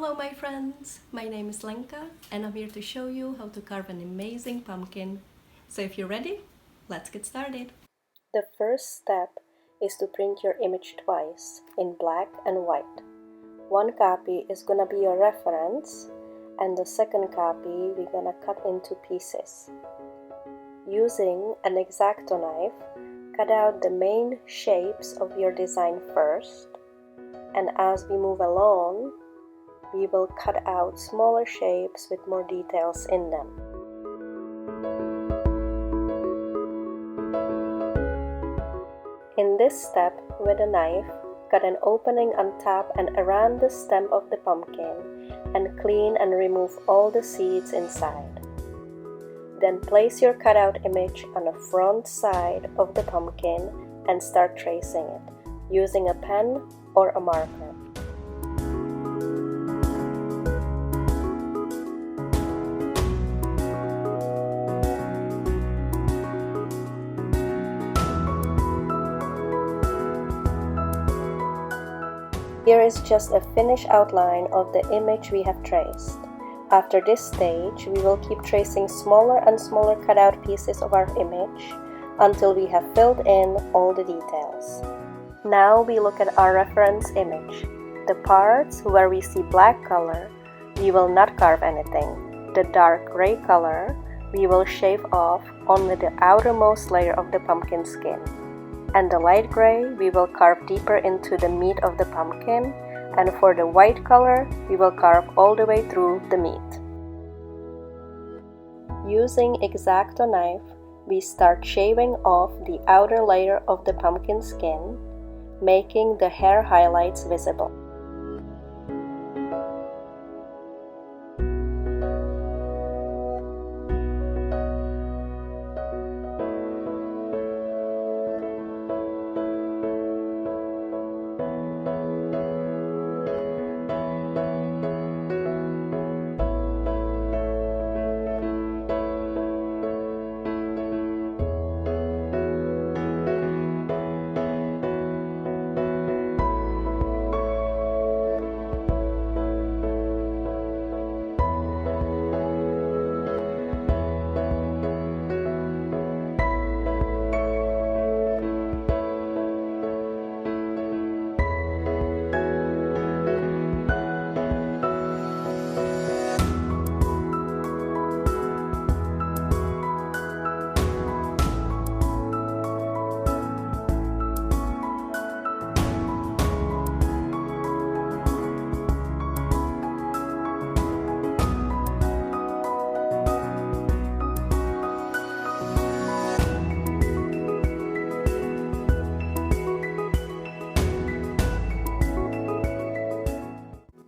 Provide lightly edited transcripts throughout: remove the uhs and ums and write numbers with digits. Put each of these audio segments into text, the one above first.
Hello my friends, my name is Lenka and I'm here to show you how to carve an amazing pumpkin. So if you're ready, let's get started. The first step is to print your image twice, in black and white. One copy is gonna be your reference, and the second copy we're gonna cut into pieces. Using an X-Acto knife, cut out the main shapes of your design first, and as we move along, we will cut out smaller shapes with more details in them. In this step, with a knife, cut an opening on top and around the stem of the pumpkin and clean and remove all the seeds inside. Then place your cutout image on the front side of the pumpkin and start tracing it, using a pen or a marker. Here is just a finished outline of the image we have traced. After this stage, we will keep tracing smaller and smaller cutout pieces of our image until we have filled in all the details. Now we look at our reference image. The parts where we see black color, we will not carve anything. The dark gray color, we will shave off only the outermost layer of the pumpkin skin. And the light gray, we will carve deeper into the meat of the pumpkin, and for the white color, we will carve all the way through the meat. Using X-Acto knife, we start shaving off the outer layer of the pumpkin skin, making the hair highlights visible.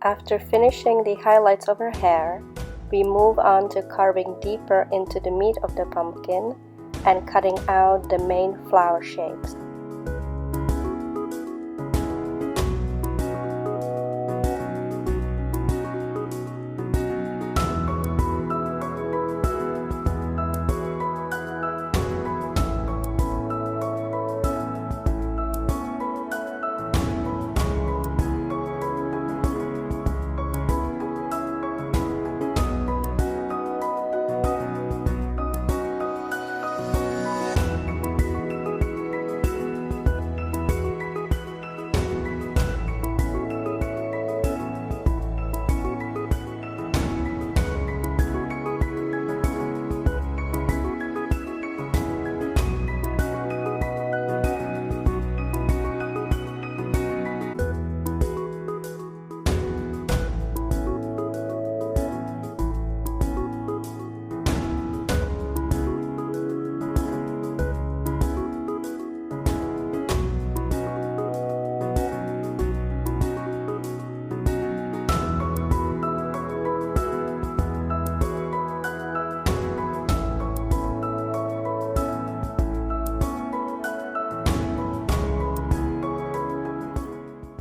After finishing the highlights of her hair, we move on to carving deeper into the meat of the pumpkin and cutting out the main flower shapes.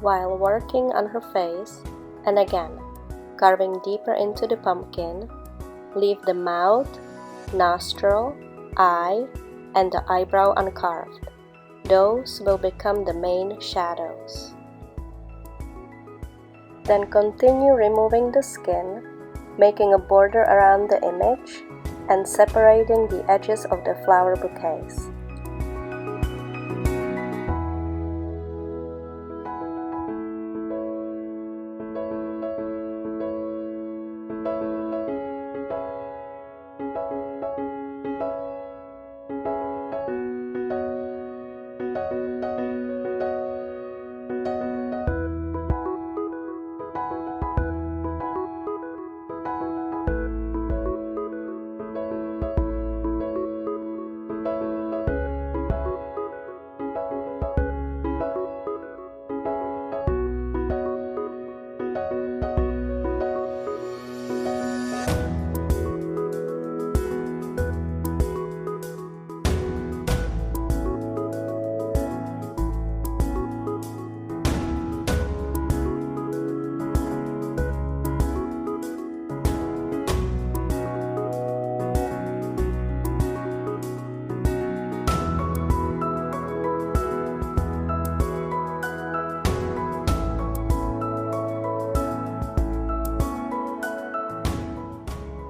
While working on her face, and again, carving deeper into the pumpkin, leave the mouth, nostril, eye, and the eyebrow uncarved. Those will become the main shadows. Then continue removing the skin, making a border around the image, and separating the edges of the flower bouquets.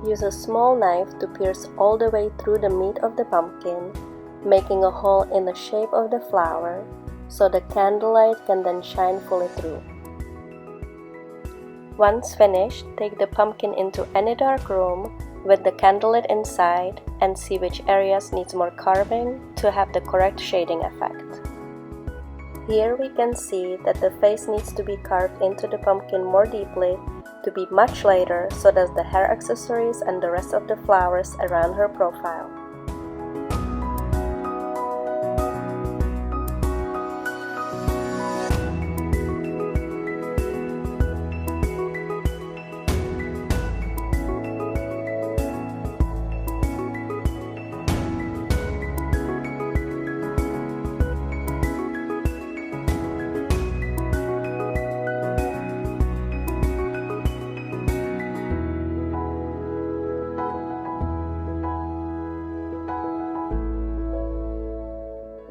Use a small knife to pierce all the way through the meat of the pumpkin, making a hole in the shape of the flower so the candlelight can then shine fully through. Once finished, take the pumpkin into any dark room with the candlelit inside and see which areas needs more carving to have the correct shading effect. Here we can see that the face needs to be carved into the pumpkin more deeply to be much lighter, so does the hair accessories and the rest of the flowers around her profile.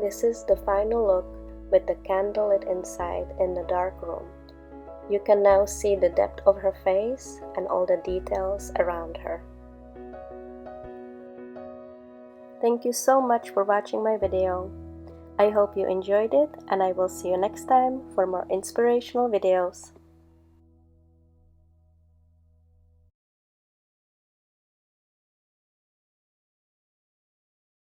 This is the final look with the candle lit inside in the dark room. You can now see the depth of her face and all the details around her. Thank you so much for watching my video. I hope you enjoyed it, and I will see you next time for more inspirational videos.